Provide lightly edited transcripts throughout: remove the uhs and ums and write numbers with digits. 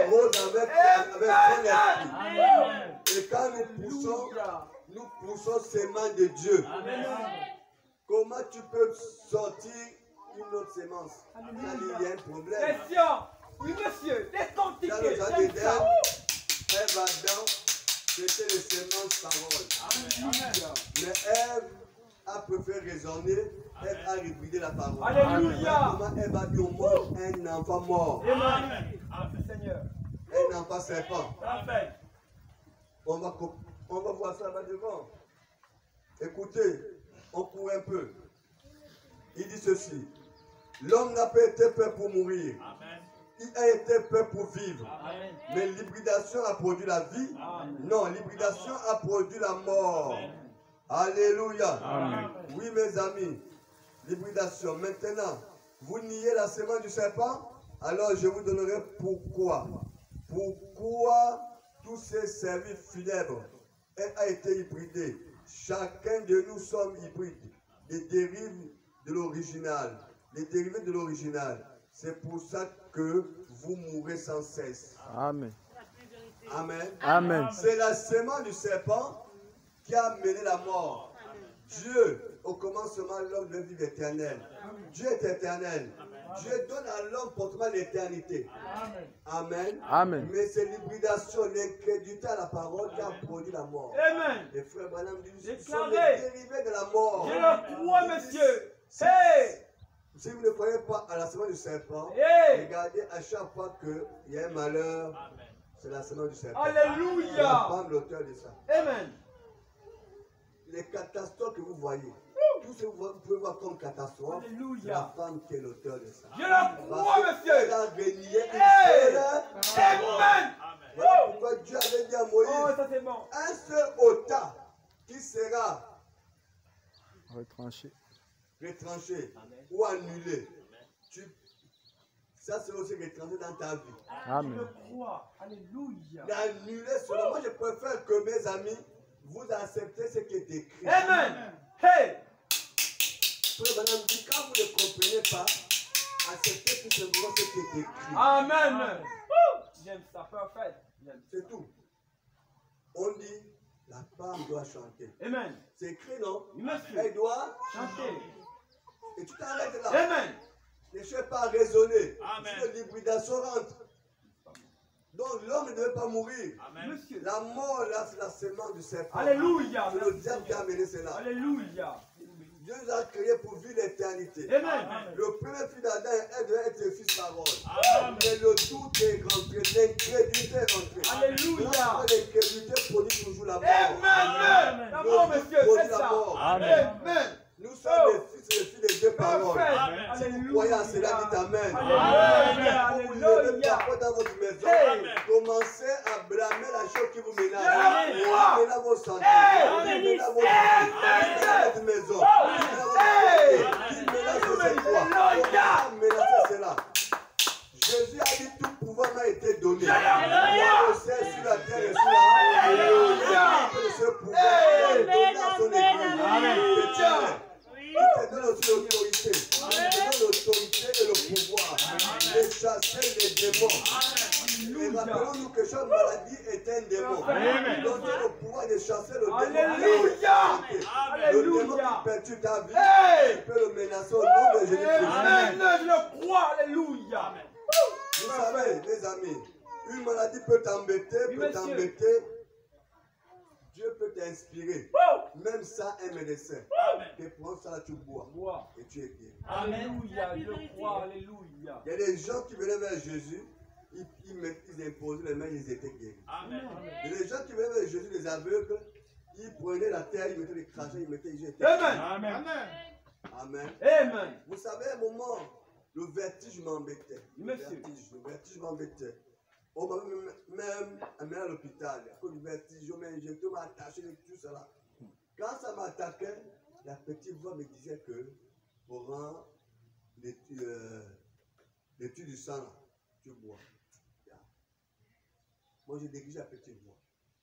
arrose avec son esprit. Et quand nous poussons ces mains de Dieu. Comment tu peux sortir une autre sémence? Il y a un problème. Question. Oui, monsieur. C'est compliqué. Dans le jardin d'Ève, Ève Adam, c'était les sémences paroles. Mais Ève a préféré raisonner. Ève a répété la parole. Alléluia. Comment Ève a dit au monde un enfant mort. Amen. Seigneur. Un enfant serpent. Amen. On va voir ça là-bas devant. Écoutez, on court un peu. Il dit ceci. L'homme n'a pas été fait pour mourir. Amen. Il a été fait pour vivre. Amen. Mais l'hybridation a produit la vie. Amen. Non, l'hybridation a produit la mort. Amen. Alléluia. Amen. Oui, mes amis. L'hybridation. Maintenant, vous niez la semence du serpent? Alors je vous donnerai pourquoi. Pourquoi tous ces services funèbres a été hybridé. Chacun de nous sommes hybrides. Les dérives de l'original. Les dérivés de l'original. C'est pour ça que vous mourrez sans cesse. Amen. Amen. Amen. C'est la semence du serpent qui a amené la mort. Dieu, au commencement, l'homme devait vivre éternel. Dieu est éternel. Dieu donne à l'homme portement l'éternité. Amen. Amen. Mais c'est l'hybridation, l'incrédulité à la parole qui a produit la mort. Amen. Les frères Branham disent ce sont les dérivés de la mort. Je le crois, monsieur. Hey! Si vous ne croyez pas à la semence du serpent, regardez à chaque fois qu'il y a un malheur, c'est la semence du serpent. Alléluia. C'est la femme l'auteur de ça. Amen. Les catastrophes que vous voyez, tout ce que vous pouvez voir comme catastrophe, c'est la femme qui est l'auteur de ça. Je le crois, monsieur. Elle a régné une seule. Amen. Voilà pourquoi Dieu avait dit à Moïse, ça c'est bon. Un seul ota qui sera retranché ou annulé. Ça c'est aussi retranché dans ta vie. Amen. Je le crois. Alléluia. L'annuler seulement, moi je préfère que mes amis vous acceptez ce qui est écrit. Amen. Hey! Quand vous ne comprenez pas, acceptez tout simplement ce qui est écrit. Amen. J'aime ça, parfait. C'est tout. On dit, la femme doit chanter. Amen. C'est écrit, non? Monsieur. Elle doit chanter. Et tu t'arrêtes là. Amen. Ne cherche pas à raisonner. Si l'hybridation rentre. Donc l'homme ne devait pas mourir. Amen. La mort, là, c'est la semence du serpent. Alléluia. C'est le diable qui a amené cela. Alléluia. Dieu nous a créés pour vivre l'éternité. Le premier fils d'Adam devait être fils parole. Mais le doute est rentré, l'incrédulité est rentrée. Alléluia. L'incrédulité produit toujours la mort. Amen. La mort, monsieur, c'est ça. Amen. Nous sommes les fils et les filles des deux paroles. Si vous croyez à cela, dites Amen. Alléluia. Vous levez parfois dans votre maison, commencez à blâmer la chose qui vous ménage. Vous ménagez vos santé, vous ménagez votre maison, vous ménagez vos quoi. Vous menacez cela. Jésus a dit tout pouvoir m'a été donné. Le ciel sur la terre et sur la terre. Ce pouvoir est donné à son église. Il te donne aussi l'autorité. Il te donne l'autorité et le pouvoir de chasser les démons. Et rappelons-nous que chaque maladie est un démon. Donc il a le pouvoir de chasser le démon. Alléluia. Le démon qui perturbe ta vie, tu peux le menacer au nom de Jésus-Christ. Amen. Je le crois. Alléluia. Vous savez, mes amis, une maladie peut t'embêter, Dieu peut t'inspirer, même sans un médecin. Tu prends ça, tu bois et tu es guéri. Alléluia, je le crois, alléluia. Il y a des gens qui venaient vers Jésus, ils imposaient les mains, ils étaient guéris. Il y a des gens qui venaient vers Jésus, les aveugles, ils prenaient la terre, ils mettaient les crachats, ils étaient guéris. Amen. Amen. Amen. Vous savez, à un moment, le vertige m'embêtait. Le vertige m'embêtait. On m'a même amené à l'hôpital. À cause du vertige, on m'a injecté, on m'a attaché et tout cela. Quand ça m'attaquait, la petite voix me disait que pour rendre l'étude du sang, tu bois. Moi, j'ai négligé la petite voix.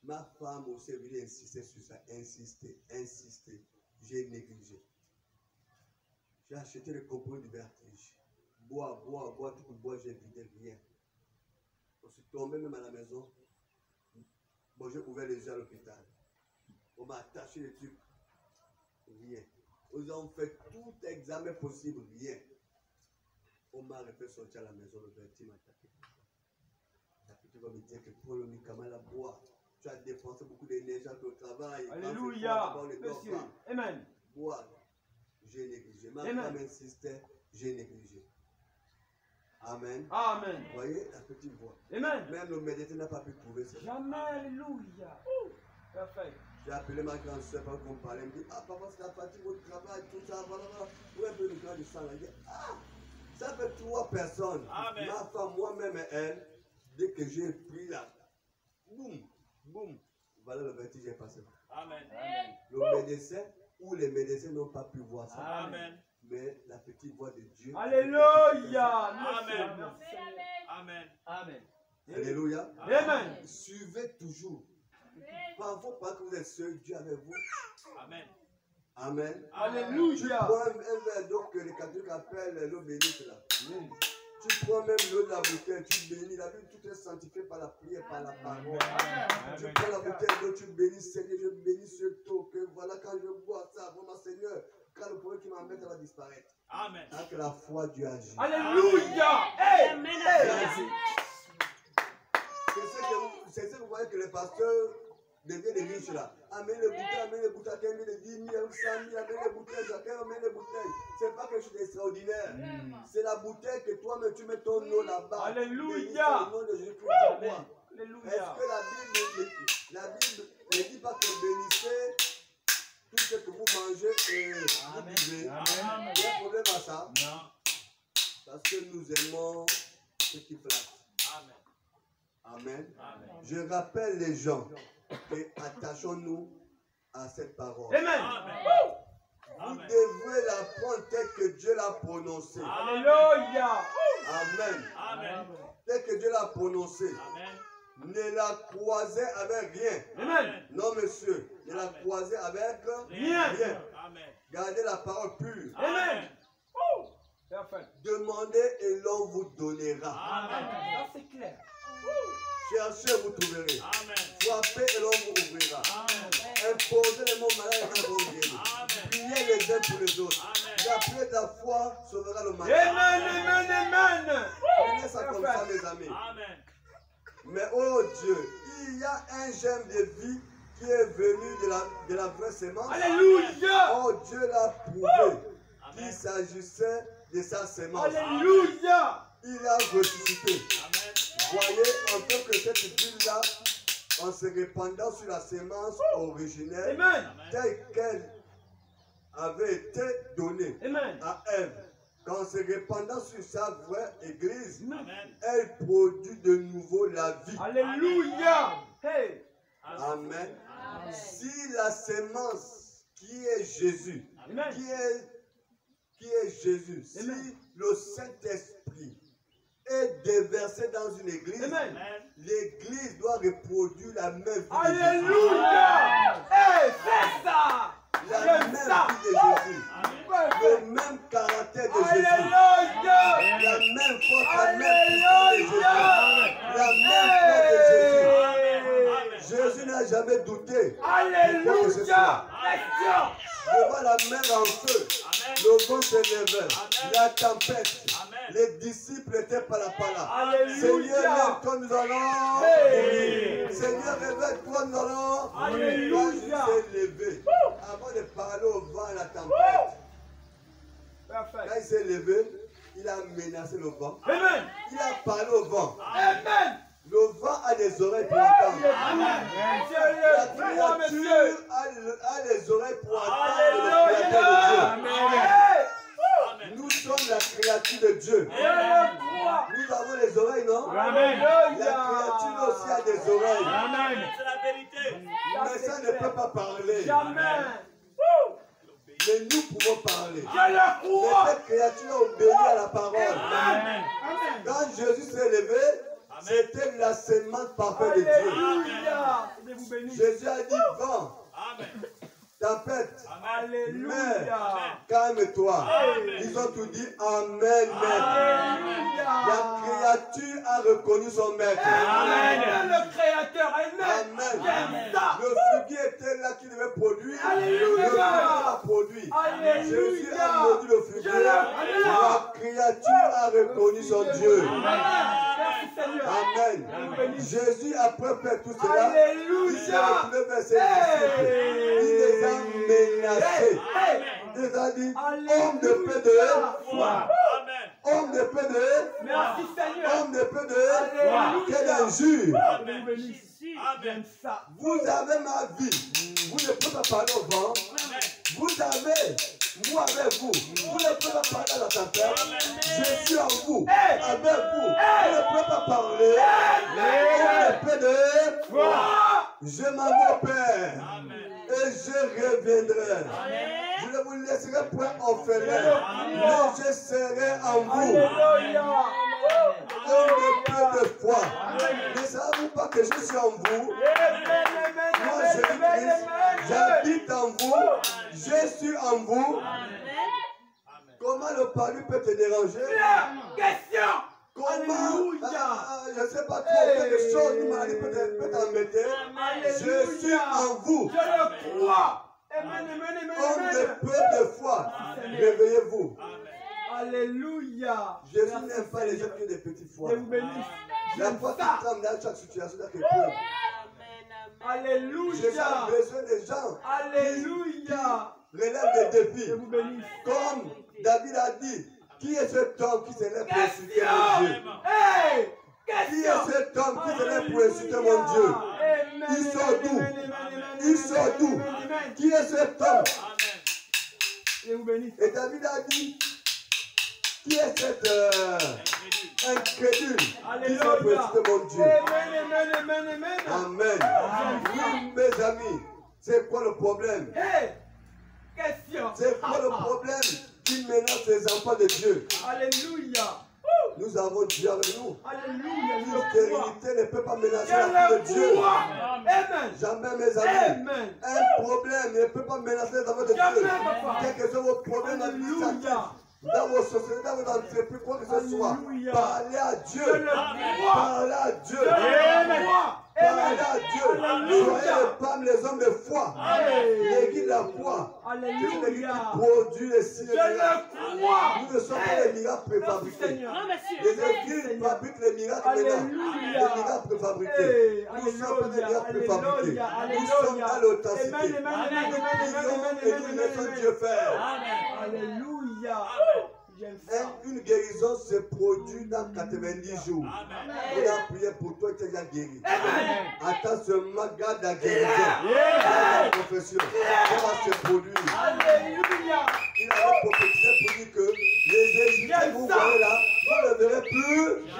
Ma femme aussi est venue insister sur ça. Insister. J'ai négligé. J'ai acheté le compromis du vertige. Bois, tout pour boire, j'ai vidé rien. On s'est tombé même à la maison. Bon, j'ai ouvert les yeux à l'hôpital. On m'a attaché les trucs. Rien. Nous avons fait tout examen possible. Rien. On m'a refait sortir à la maison. Le vertige m'a attaqué. La petite va me dire que pour le médicament, la boire. Tu as dépensé beaucoup d'énergie au travail. Alléluia. Monsieur. Amen. Boire. J'ai négligé. Ma femme insistait. J'ai négligé. Amen. Amen. Vous voyez la petite voix. Amen. Même le médecin n'a pas pu trouver ça. Jamais. Alléluia. Parfait. J'ai appelé ma grande soeur pour qu'on parlait. Elle me dit, ah papa, c'est la fatigue au travail, tout ça, voilà. Où est un peu le grand du sang? Elle dit, ah, ça fait 3 personnes. Amen. Ma femme, moi-même et elle, dès que j'ai pris là, boum, boum, voilà le vertige est passé. Amen. Le médecin ou les médecins n'ont pas pu voir ça. Amen. Mais la petite voix de Dieu. Alléluia. Amen. Amen. Amen. Alléluia. Amen. Suivez toujours. Parfois, pas que vous êtes seul, Dieu avec vous. Amen. Amen. Alléluia. Tu prends un verre d'eau que les catholiques appellent l'eau bénite là. Tu prends même l'eau de la bouteille, tu bénis. La vie, tout est sanctifié par la prière, par la parole. Tu prends la bouteille d'eau, tu bénis, Seigneur, je bénis ce taux. Que voilà, quand je bois ça, vraiment, Seigneur, quand le problème qui m'embête va disparaître. Amen. Avec la foi, Dieu agit. Alléluia. Amen. C'est ce que vous voyez que les pasteurs deviennent des riches là. Amène les bouteilles, 15 000, 10 000, 100 000, amène les bouteilles, chacun amène les bouteilles. C'est pas quelque chose d'extraordinaire. C'est la bouteille que toi-même tu mets ton eau là-bas. Alléluia. Au nom de Jésus-Christ. Alléluia. Est-ce que la Bible ne dit pas que bénissez tout ce que vous mangez et vous buvez? Il y a un problème à ça. Non. Parce que nous aimons ce qui flatte. Amen. Amen. Amen. Je rappelle les gens et attachons-nous à cette parole. Amen. Vous devrez la prendre telle que Dieu l'a prononcée. Alléluia. Amen. Amen. Telle que Dieu l'a prononcée. Amen. Ne la croisez avec rien. Amen. Non, monsieur. Ne la croisez avec Rien. Amen. Gardez la parole pure. Amen. Parfait. Demandez et l'on vous donnera. Amen. Ça c'est clair. Cherchez, vous trouverez. Amen. Frappez et l'on vous ouvrira. Amen. Imposez les mots malades et vont guérir. Amen. Priez les uns pour les autres. Amen. La prière de la foi sauvera le malade. Amen. Amen. Prenez ça comme ça, mes amis. Amen. Mais oh Dieu, il y a un germe de vie qui est venu de la vraie semence. Alléluia. Oh Dieu l'a prouvé qu'il s'agissait de sa semence. Alléluia. Il a ressuscité. Amen. Voyez, en tant que cette ville-là, en se répandant sur la semence originelle, Amen. telle qu'elle avait été donnée Amen. à Ève, qu'en se répandant sur sa vraie église, Amen. elle produit de nouveau la vie. Alléluia. Hey. Amen. Si la semence qui est Jésus, Amen. qui est Jésus, si Amen. le Saint-Esprit est déversé dans une église, Amen. l'église doit reproduire la même vie de Jésus. Alléluia. Hey, c'est ça. La même J'aime ça. vie de Jésus. Le même caractère de Jésus. Alléluia. La même force, la même puissance de Jésus. La même foi de Jésus. Jésus n'a jamais douté. Alléluia. Devant la mer en feu, le vent s'élevait, la tempête, les disciples étaient par la Alléluia. Seigneur, lève-toi, nous allons. Hey. Seigneur, réveille-toi, nous allons. Alléluia. Quand Jésus s'est levé, avant de parler au vent et à la tempête, quand il s'est levé, il a menacé le vent. Amen. Il a parlé au vent. Amen. Le vent a des oreilles pour entendre. Amen. La créature a les oreilles pour entendre le créateur de Dieu. Amen. Nous sommes la créature de Dieu. Nous avons les oreilles, non? Amen. La créature aussi a des oreilles. Amen. C'est la vérité. Mais ça ne peut pas parler. Jamais. Mais nous pouvons parler. Je le Mais crois. cette créature a obéi à la parole. Amen. Quand Jésus s'est levé, c'était la semence parfaite de Dieu. Alléluia. Dieu vous bénisse. Jésus a dit, vent, tempête. Alléluia. Calme-toi. Amen. Ils ont tout dit Amen, maître. Alléluia. La créature a reconnu son maître. Amen. Le Créateur. Amen. Amen. Ça. Le figuier était là qui devait produire. Alléluia. Le figuier a produit. Alléluia. Jésus a maudit le figuier. Je le crois. La créature a reconnu son Dieu. Merci Seigneur. Amen. Jésus, après faire tout cela, il s'est Alléluia. retrouvé vers ses disciples. Il les a menacés. Il les a dit, homme de peu de foi. Homme de peu de Merci Seigneur. homme de peu de quelle injure. J'aime ça. Vous avez ma vie. Vous ne pouvez pas parler au vent. Vous avez, moi avec vous. Vous ne pouvez pas parler à la tempête. Je suis en vous. Avec vous. Vous ne pouvez pas parler. Homme de peu de foi. Je m'en vais au Père. Et je reviendrai. Je ne vous laisserai point orphelin. Mais je serai en vous. Alléluia. Homme de peu de foi. Ne savez-vous pas que je suis en vous? Moi, Jésus-Christ, j'habite en vous. Je suis en vous. Comment le palu peut te déranger? Question. Comment, je ne sais pas trop, quelque chose, une maladie peut t'embêter. Je suis en vous. Je le crois. Amen, amen, Homme amen, de amen. peu de foi, réveillez-vous. Alléluia. Jésus n'aime pas les gens qui ont des petites foi. Je vous bénisse. La J'aime foi qui ça. tremble dans chaque situation, dans quelque chose. Jésus Alléluia. a besoin des gens Alléluia. qui relèvent des défis. Je vous bénisse. Comme David a dit, qui est cet homme qui s'élève pour insulter mon Dieu? Question. Hey. Qui est Question. cet homme qui s'élève pour insulter mon Dieu? Amen, Il sort amen, d'où? amen, amen, amen, Il sort amen, d'où? amen, amen. Qui est cet homme? Je vous bénisse. Et David a dit, qui est cet incrédule qui s'élève pour insulter mon Dieu? Amen, amen, amen, amen. Amen. Oui, mes amis, c'est quoi le problème? Hey. Question. C'est quoi le problème qui menace les enfants de Dieu? Alléluia. Nous avons Dieu avec nous. Alléluia. Une Je le crois. stérilité ne peut pas menacer Je la vie de le Dieu. crois. Amen. Jamais, mes amis. Amen. Un problème ne peut pas menacer les enfants de Jamais, Dieu. papa. Quels que soient vos problèmes Alléluia. dans vos sociétés, dans vos entreprises, quoi que ce soit, Alléluia. parlez à Je Dieu. le crois. Parlez à Dieu. Je le crois. Parlez Amen. à Dieu. Alléluia. Soyez les femmes, les hommes de foi. Allez. L'église de la foi. C'est une église qui Alléluia. produit les signes Je et les miracles. le crois. Nous ne sommes pas les miracles Merci préfabriqués. Seigneur. Les églises fabriquent les miracles maintenant. Alléluia. Les miracles préfabriqués. Hey, Nous sommes pas des Alléluia. miracles préfabriqués. Alléluia. Nous sommes dans l'authenticité. Amen, amen, amen, Nous amen, prions amen, et nous amen, laissons amen, Dieu faire. Alléluia. J'aime ça. Une guérison se produit dans 90 jours. On a prié pour toi et tu es déjà guéri. Attends seulement, garde la guérison. Garde la confession. Ça va se produire. Alléluia. Il avait prophétisé pour dire que les Égyptiens que vous voyez là, vous ne les verrez plus.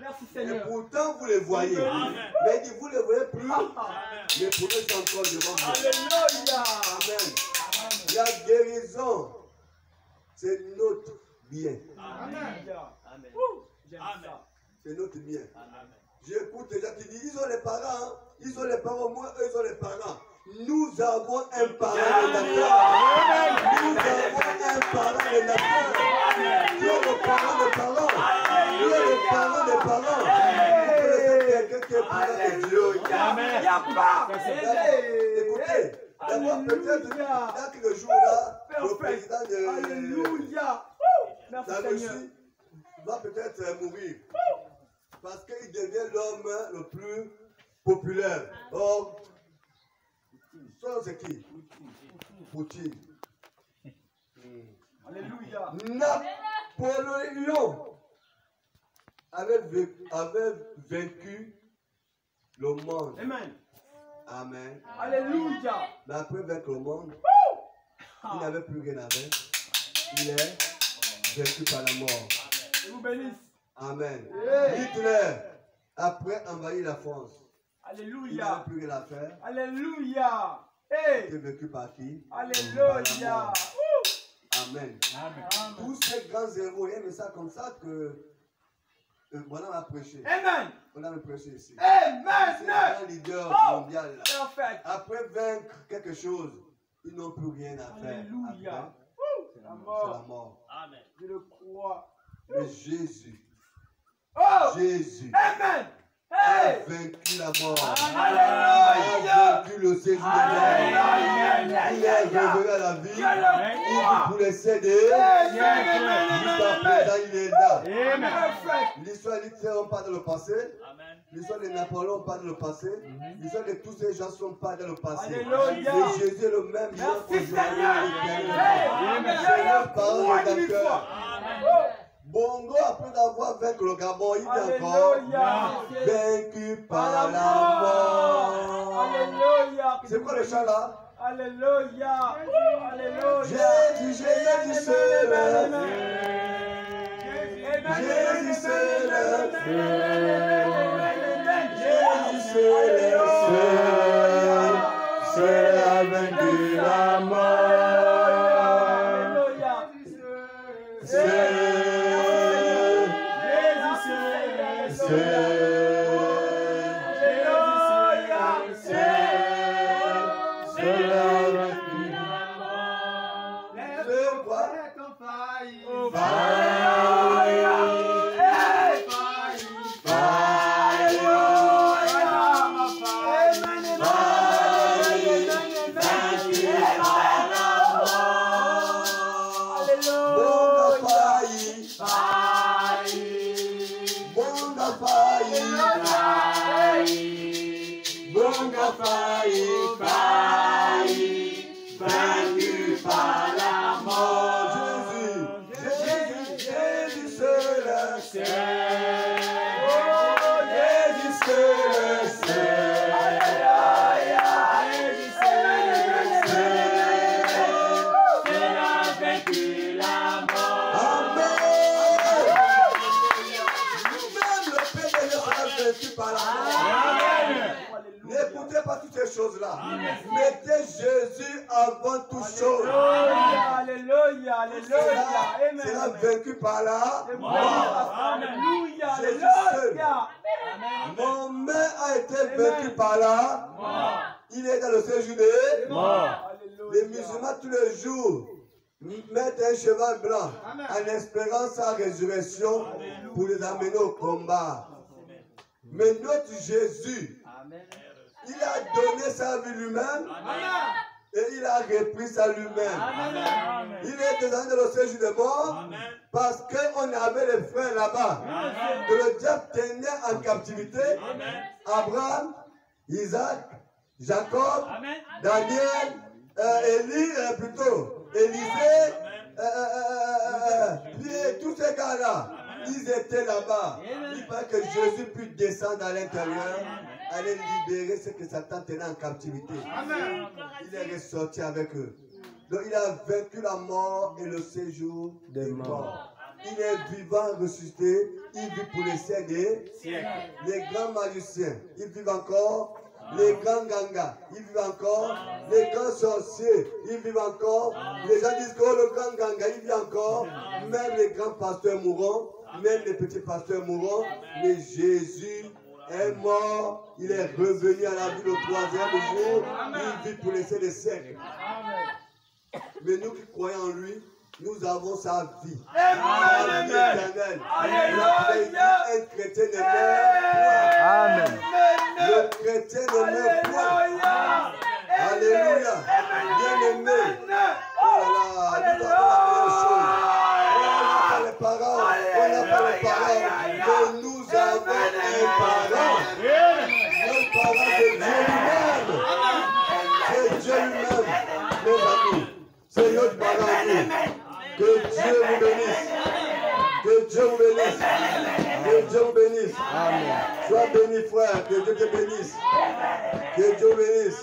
Merci Et Seigneur. pourtant, vous les voyez. Mais il dit, vous ne les voyez plus. Mais pour eux, c'est encore devant vous. Alléluia. Amen. La guérison, c'est notre bien. Alléluia. J'aime ça. C'est notre bien. J'écoute des gens qui disent, ils ont les parents. Hein. Ils ont les parents, moi, eux, ils ont les parents. Nous avons un parent rédacteur. Nous avons un parent rédacteur. Qui est le parent des parents. Qui est le parent des parents. Vous connaissez quelqu'un qui est parent de Dieu. Il n'y a pas. Écoutez, d'abord peut-être dans quelques jours là, le président de Alléluia. Merci la Seigneur. Russie va peut-être mourir. Parce qu'il devient l'homme le plus populaire. Or, c'est qui? Poutine. Alléluia. Napoléon avait vaincu le monde. Amen. Amen. Alléluia. Mais après vaincre le monde, il n'avait plus rien à vaincre. Il est vaincu par la mort. Je vous bénisse. Amen. Hey. Hitler, après envahir la France, il Alléluia. n'avait plus rien à faire. Alléluia. Il Hey. était vaincu par qui? Alléluia. Amen. Tous ces grands héros, il y a un message comme ça que voilà a prêché. Amen. On a un prêché ici. Amen. C'est un leader mondial. Là. Perfect. Après vaincre quelque chose, ils n'ont plus rien à faire. Alléluia. Après, C'est la c'est mort. la mort. Amen. Je le crois. Mais Jésus, Oh! Jésus Amen. a Hey! vaincu la mort. Alléluia. Il a vaincu le séjour de mort. Alléluia. Il est revenu à la vie. Je le Il crois. pour les céder. Amen. Jusqu'à présent, il est là. Perfect. L'histoire d'Hitler n'est pas dans le passé. Amen. L'histoire de Napoléon n'est pas dans le passé. L'histoire de tous ces gens ne sont pas dans le passé. Alléluia. Mais Jésus est le même hier Merci aujourd'hui. Seigneur. éternellement. C'est le parole Crois une rédempteur. fois. Bongo, après avoir vaincu le Gabon, il est encore Alléluia. vaincu Par par la la mort. mort. Alléluia. C'est quoi le chant là? Alléluia. Alléluia. Jésus, Jésus, c'est le Jésus, c'est le Jésus, c'est le c'est a vaincu la mort. N'écoutez pas toutes ces choses-là. Mettez Jésus avant toute chose. Alléluia, alléluia, sera vaincu par la mort. Alléluia, Jésus alléluia. Mon main a été vaincu par la mort. Il est dans le séjour des morts. Les musulmans tous les jours mettent un cheval blanc en espérant sa résurrection pour les amener au combat. Mais notre Jésus, il a donné sa vie lui-même et il a repris ça lui-même. Il est descendu dans le séjour des morts parce qu'on avait les frères là-bas que le diable tenait en captivité. Abraham, Isaac, Jacob, Daniel, Élisée, Pierre, tous ces gars-là. Ils étaient là-bas. Il fallait que Jésus puisse descendre à l'intérieur, aller libérer ce que Satan tenait en captivité. Il est ressorti avec eux. Donc il a vaincu la mort et le séjour des morts. Il est vivant, ressuscité. Il vit pour les siècles. Les grands magiciens, ils vivent encore. Les grands gangas, ils vivent encore. Les grands sorciers, ils vivent encore. Les gens disent que le grand ganga, il vit encore. Même les grands pasteurs mourront. Même les petits pasteurs mourront. Mais Jésus est mort. Il est revenu à la vie le troisième jour. Il vit pour les siècles. Mais nous qui croyons en lui, nous avons sa vie. La vie éternelle. Un chrétien ne meurt point. Amen. Le chrétien ne meurt point. Alléluia. Bien-aimé. Oh là là, nous avons la même chose. On n'a pas les paroles. On n'a pas les paroles. Mais nous avons un parent. Un parent de Dieu lui-même. C'est Dieu lui-même. Mes amis. C'est notre parent. Que Dieu vous bénisse. Que Dieu vous bénisse. Que Dieu vous bénisse. Amen. Sois béni, frère. Que Dieu te bénisse. Que Dieu vous bénisse.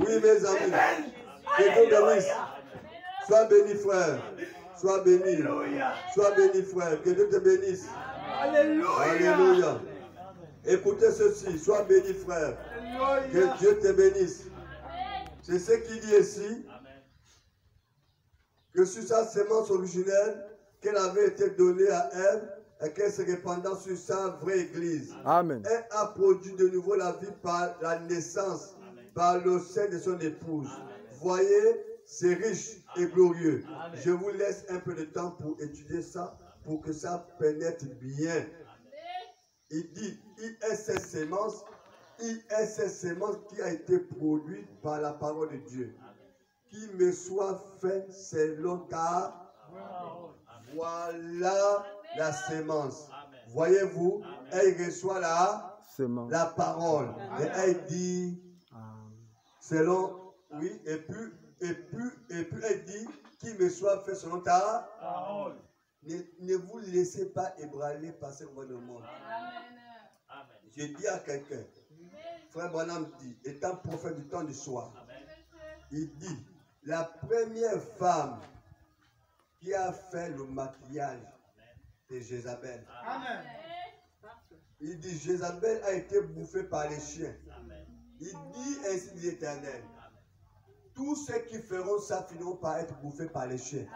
Oui, mes amis. Que Dieu vous bénisse. Sois béni, frère. Sois béni. Sois béni, frère. Que Dieu te bénisse. Alléluia. Écoutez ceci. Sois béni, frère. Que Dieu te bénisse. C'est ce qu'il dit ici. Que sur sa sémence originelle, qu'elle avait été donnée à Ève, et qu'elle se répandant sur sa vraie église. Amen. Elle a produit de nouveau la vie par la naissance, par le sein de son épouse. Voyez, c'est riche et glorieux. Je vous laisse un peu de temps pour étudier ça, pour que ça pénètre bien. Il dit, il est cette sémence qui a été produite par la parole de Dieu. Qui me soit fait selon ta voilà la sémence. Voyez-vous, elle reçoit la parole. Et elle dit, selon, oui, et puis elle dit, qui me soit fait selon ta parole. Ne vous laissez pas ébranler par ce gouvernement. Je dis à quelqu'un, Frère Branham dit, étant prophète du temps du soir, il dit, la première femme qui a fait le maquillage, c'est Jézabel. Amen. Il dit, Jézabel a été bouffée par les chiens. Il dit ainsi dit l'Éternel, tous ceux qui feront ça finiront par être bouffés par les chiens.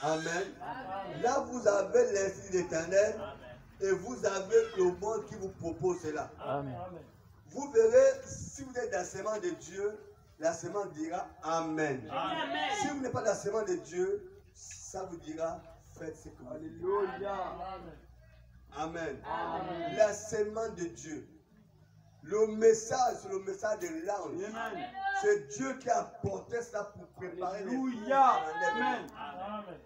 Amen. Là, vous avez l'insi de l'Éternel et vous avez le monde qui vous propose cela. Amen. Vous verrez, si vous êtes dans la sémence de Dieu, la sémence dira Amen. Amen. Si vous n'êtes pas dans la sémence de Dieu, ça vous dira faites ce que vous voulez. Alléluia. Amen. La sémence de Dieu. Le message, c'est le message de l'ange. C'est Dieu qui a porté ça pour préparer les Alléluia. Amen. Amen.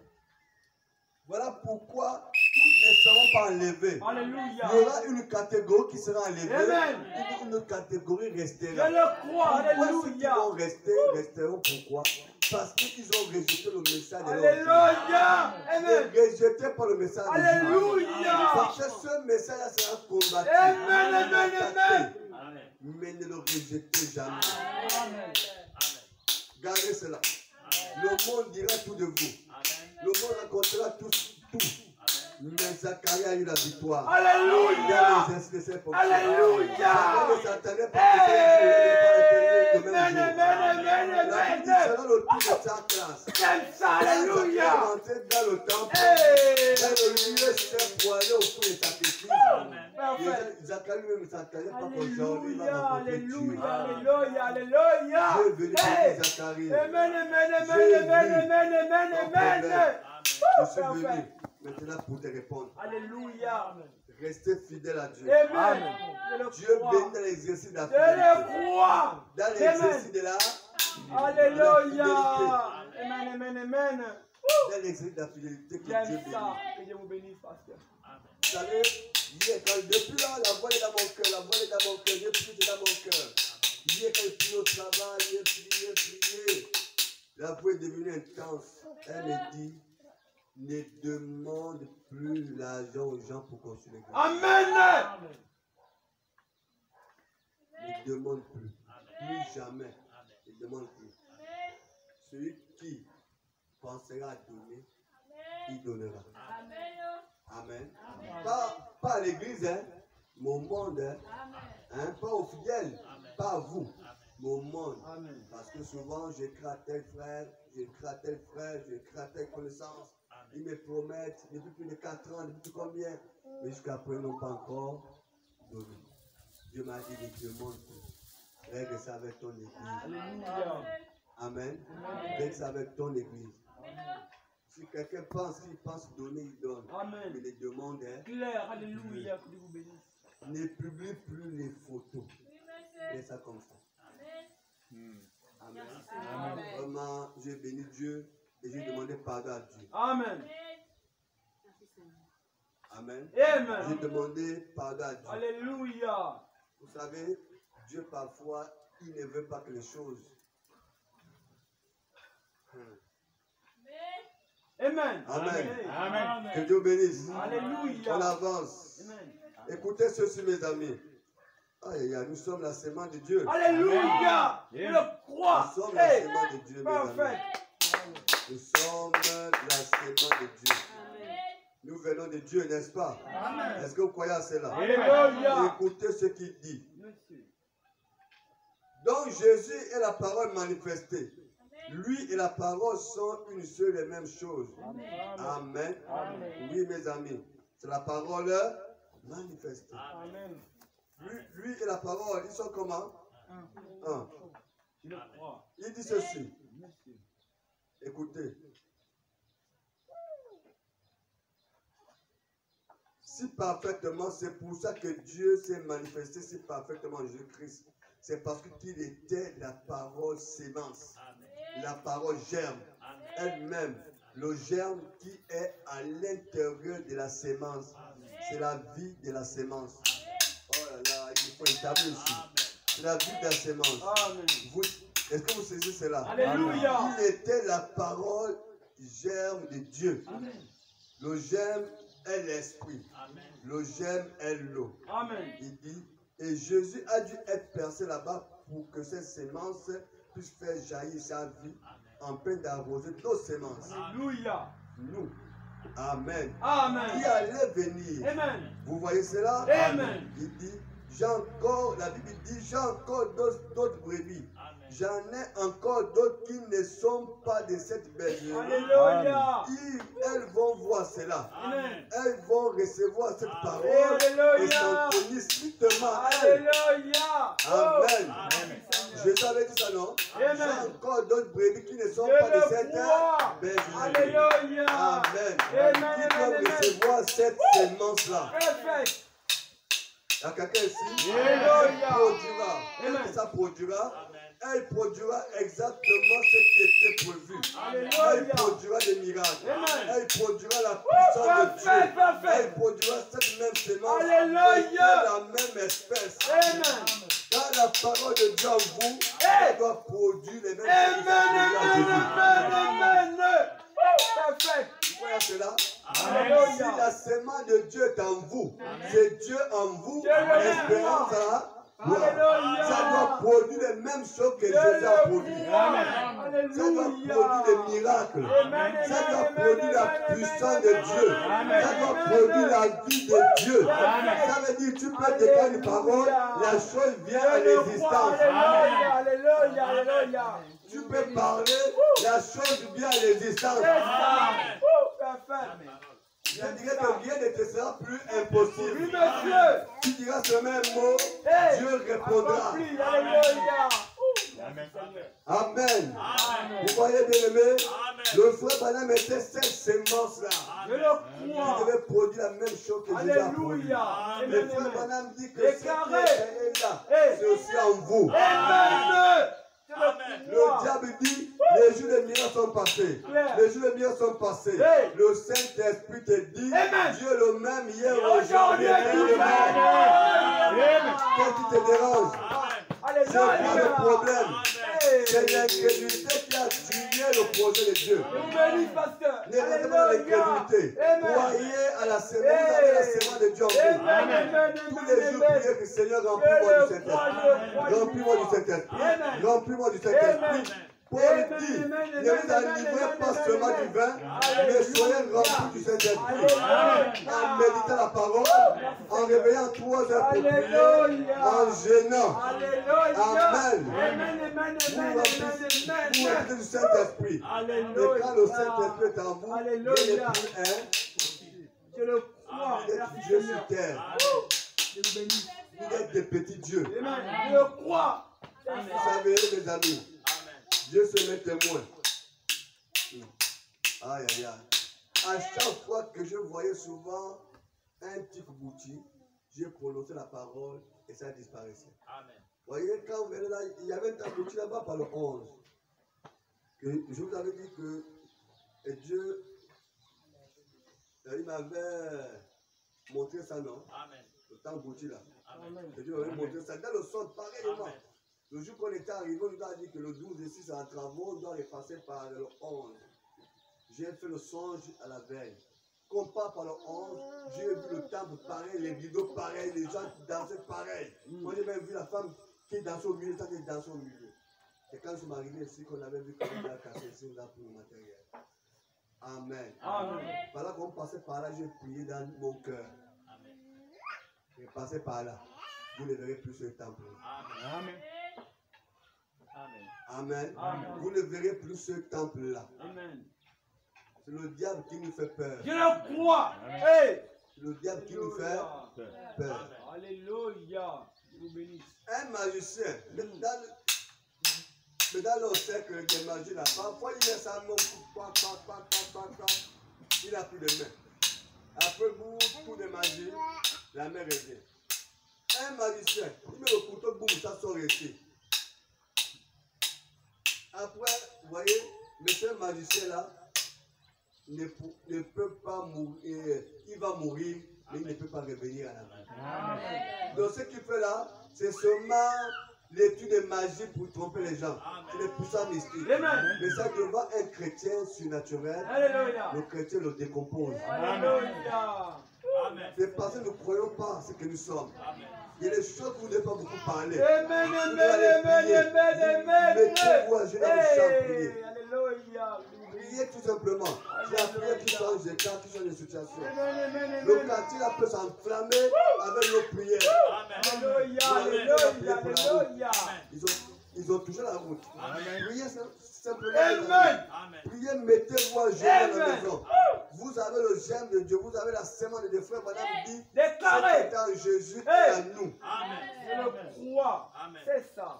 Voilà pourquoi tous ne seront pas enlevés. Alléluia. Il y aura une catégorie qui sera enlevée. Amen. Et une catégorie Je restera. le crois. Pourquoi ceux qui Alléluia. vont rester, resteront. Pourquoi? Parce qu'ils ont rejeté le message de l'ange. Alléluia. Amen. Ils rejeté par le message de Dieu. Alléluia. Parce que ce message-là sera combattu. Amen, amen, amen. Mais ne le rejetez jamais. Amen. Gardez cela. Le monde dira tout de vous. Le monde racontera tout. Mais Zacharie a eu la victoire. Alléluia. Alléluia. J'aime ça. Alléluia. Dans le temple, dans le lieu saint pour aller au fond des sacrifices. Zacharie même s'attendait pas qu'aujourd'hui il va rencontrer Dieu. Alléluia. Alléluia. Dieu est venu pour Zacharie. Amen, amen, amen, amen, amen, amen, amen. Je suis venu maintenant pour te répondre. Alléluia. Restez fidèle à Dieu. Amen. Dieu bénit dans l'exercice de la Je le fidélité. crois. Dans l'exercice de la Alléluia. Amen, amen, amen. dans l'exercice de la fidélité que Dieu J'aime bénit. ça. Que Dieu vous bénisse, pasteur. Vous savez, hier, depuis là, la voix est dans mon cœur, la voix est dans mon cœur, j'ai prié dans mon cœur. Hier, quand je prie au travail, j'ai prié. La voix est devenue intense. Elle me dit, ne demande plus l'argent aux gens pour construire les gars. Amen. Ne demande plus. Plus jamais. Ne demande plus. Celui qui pensera à donner, il donnera. Amen. Pas à l'église, hein, mais au monde. Hein, pas aux fidèles, pas à vous, mais au monde. Parce que souvent, j'écris à tel frère, j'écris à tel connaissance. Ils me promettent depuis plus de 4 ans, depuis combien, mais jusqu'à présent, ils n'ont pas encore donné. Dieu m'a dit de demander. Règle ça avec ton église. Alléluia. Amen. Règle ça avec ton église. Si quelqu'un pense qu'il pense donner, il donne. Amen. Mais les demandes, hein, Claire, alléluia, que Dieu vous bénisse. ne publie plus les photos. Laisse ça comme ça. Amen. Vraiment, j'ai béni Dieu et j'ai demandé pardon à Dieu. Amen. Amen. Amen. J'ai demandé pardon à Dieu. Alléluia. Vous savez, Dieu parfois, il ne veut pas que les choses. Amen. Amen. Amen. Que Dieu bénisse. Alléluia. On avance. Amen. Écoutez ceci, mes amis. Aïe, nous sommes la sémence de Dieu. Alléluia. Je le crois. Nous sommes la Hey. sémence de Dieu, mes amis. Parfait. Nous sommes la sémence de Dieu. Nous venons de Dieu, n'est-ce pas? Amen. Est-ce que vous croyez à cela? Alléluia. Écoutez ce qu'il dit. Monsieur. Donc Jésus est la parole manifestée. Lui et la parole sont une seule et même chose. Amen. Oui, mes amis. C'est la parole manifestée. Amen. Lui et la parole, ils sont comment? Un. Je le crois. Il dit ceci. Écoutez. Si parfaitement, c'est pour ça que Dieu s'est manifesté si parfaitement en Jésus-Christ. C'est parce qu'il était la parole sémence. La parole germe. Elle-même. Le germe qui est à l'intérieur de la sémence. C'est la vie de la sémence. Oh là là, il faut établir ici. C'est la vie de la sémence. Est-ce que vous saisissez cela? Alléluia. Il était la parole germe de Dieu. Le germe est l'esprit. Le germe est l'eau. Il dit, et Jésus a dû être percé là-bas pour que cette sémence puisse faire jaillir sa vie en peine d'arroser nos sémences. Alléluia. Nous. Amen. Amen. Qui allait venir. Amen. Vous voyez cela? Amen. Il dit, j'ai encore, la Bible dit, j'ai encore d'autres brebis. J'en ai encore d'autres qui ne sont pas de cette bergerie. Alléluia. Elles vont voir cela. Amen. Elles vont recevoir cette parole Alléluia. et s'en tenir strictement à elles. Alléluia. Amen. Amen. Je t'avais dit ça, non? Amen. J'ai encore d'autres brebis qui ne sont Je pas de le cette crois. bergerie. Alléluia. Amen. Amen. Qui doivent Amen. recevoir cette sémence-là. Perfect. Il y a quelqu'un ici Alléluia. produira. Amen. Qu'est-ce que ça produira? Elle produira exactement ce qui était prévu. Alléluia. Elle produira des miracles. Amen. Elle produira la puissance de Dieu. Parfait. Elle produira cette même sémence. Alléluia. Et la même espèce. Amen. Quand la parole de Dieu en vous, Hey. elle doit produire les mêmes Amen. choses. Amen. Amen. Perfect. Vous voyez cela? Alléluia. Si la sémence de Dieu est en vous, c'est Dieu en vous, Dieu le l'espérance croit. à Alléluia. ça doit produire les mêmes choses que Jésus a produit. Amen. Ça doit produire des miracles. Ça doit produire la puissance de Dieu. Ça doit produire la vie de Dieu. Ça veut dire tu peux déclarer une parole, la chose vient à l'existence. Alléluia. Alléluia. Alléluia. Tu peux parler, la chose vient à l'existence. Parfait. Je dirais que rien ne te sera plus impossible. Oui, monsieur. Tu diras ce même mot, Hey. Dieu répondra. Accompli. Alléluia. Amen. Vous voyez, bien aimé, le frère Branham était cette sémence-là. Je le Il crois. devait produire la même chose que Jésus a produit. Alléluia. Le Amen. frère Amen. Branham dit que ce qui Déclaré. est là, Hey. c'est aussi en vous. Amen. Je le Le crois. diable dit, les jours de miracles sont passés. Claire. Les jours de miracles sont passés. Hey. Le Saint-Esprit te dit, Amen. Dieu est le même hier, Aujourd'hui, aujourd'hui, éternellement. Amen. Qu'est-ce qui te dérange? C'est pas Alléluia. le problème. Hey. C'est l'incrédulité qui a tué le projet de Dieu. Je vous bénis, pasteur. Ne rentrez pas dans Alléluia. l'incrédulité. Amen. Croyez à la sémence. Vous avez la sémence de Dieu en vous. Amen. Tous les jours, priez que Seigneur, remplis-moi du Saint-Esprit. Remplis-moi du Saint-Esprit. Amen. Remplis-moi du Saint-Esprit. Paul dit, Amen. ne vous enivrez pas seulement du vin, mais soyez remplis du Saint-Esprit. En méditant la parole, en réveillant 3 heures pour prier, Alléluia. en gênant. Alléluia. Amen. Amen. Amen. Vous Amen. remplissez Amen. du Saint-Esprit. Et Alléluia. quand le Saint-Esprit est en vous, Alléluia. il n'est plus un, Je le crois. vous êtes Dieu sur terre. Je vous bénis. Vous êtes des petits dieux. Amen. Je le crois. Vous savez, mes amis, Dieu se met témoin. Aïe, aïe, aïe. À chaque fois que je voyais souvent un petit bouti, j'ai prononcé la parole et ça disparaissait. Vous voyez, quand vous venez là, il y avait un tabouti là-bas par le 11. Que je vous avais dit que Dieu, il m'avait montré ça, non? Le tambouti là. Et Dieu m'avait montré ça. Dans le son, pareillement. Le jour qu'on était arrivé, on nous a dit que le 12 et 6 en travaux, on doit repasser par le 11. J'ai fait le songe à la veille. Qu'on part par le 11, j'ai vu le temple pareil, les rideaux pareils, les gens qui dansaient pareil. Moi j'ai même vu la femme qui dansait au milieu, ça qui dansait au milieu. Et quand je suis arrivé ici, qu'on avait vu qu'on a cassé ici, on a pris le matériel. Amen. Amen. Pendant qu'on passait par là, j'ai prié dans mon cœur. Et passez par là. Vous ne verrez plus ce temple. Amen. Amen. Amen. Amen. Vous ne verrez plus ce temple-là. Amen. C'est le diable qui nous fait peur. Je le crois. Hey. C'est le diable qui nous fait peur. Alléluia. Je vous bénisse. Un magicien, mais dans le cercle des magies, là, parfois il met sa main, il n'a plus de main. Après beaucoup de magie, la main revient. Un magicien, il met le couteau, boum, ça sort ici. Après, vous voyez, monsieur magicien là ne peut pas mourir. Il va mourir, mais il ne peut pas revenir à la vie. Donc ce qu'il fait là, c'est seulement l'étude de magie pour tromper les gens. C'est des puissants mystiques. Mais ça devant un chrétien surnaturel, Alléluia. le chrétien le décompose. Alléluia. C'est parce que nous ne croyons pas ce que nous sommes. Il y a des choses que vous n'avez pas beaucoup parlé. Amen, Vous amen, allez amen, prier. amen, amen. Mettez-vous à genoux dans le champ, prier. Hey, Alléluia. Priez tout simplement. C'est la prière qui change des cas, qui change des situations. Amen, amen, Le amen. quartier là peut s'enflammer avec nos prières. Alléluia, alléluia, alléluia. Ils ont touché la route. Priez simplement. Amen. Priez, mettez-vous à genoux dans la Amen. maison. Vous avez le germe de Dieu, vous avez la sémence de frères. Madame dit, Déclaré. c'est en Jésus et Hey. en nous. Je le crois. C'est ça.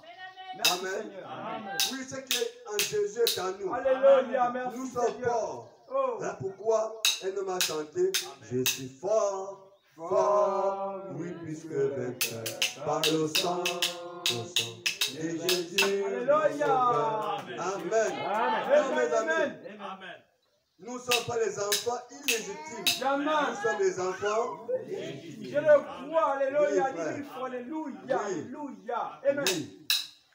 Merci Amen. Seigneur. Amen. Oui, ce qui est en Jésus est en nous. Alléluia, merci Nous sommes Seigneur. forts. Oh. Voilà pourquoi un homme a chanté, je suis fort, fort, oui, puisque vainqueur, par le sang de Jésus. Alléluia. Amen. Non, mes amis, Amen. nous ne sommes pas les enfants illégitimes. Jamais. Nous sommes les enfants. Je le crois. Alléluia. Oui, frère. 10 000 fois. Alléluia. Oui. Alléluia. Amen. Oui.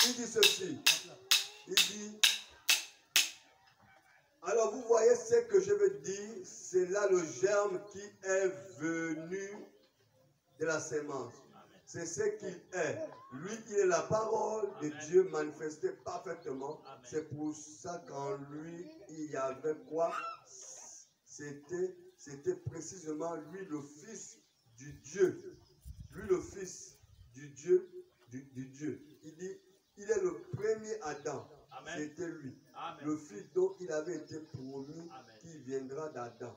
Il dit ceci. Il dit, alors vous voyez ce que je veux dire, c'est là le germe qui est venu de la sémence. C'est ce qu'il est. Lui, il est la parole de Dieu manifestée parfaitement. C'est pour ça qu'en lui, il y avait quoi? C'était précisément lui le Fils du Dieu. Lui le Fils du Dieu, du Dieu. Il dit, il est le premier Adam. C'était lui. Le Fils dont il avait été promis qui viendra d'Adam.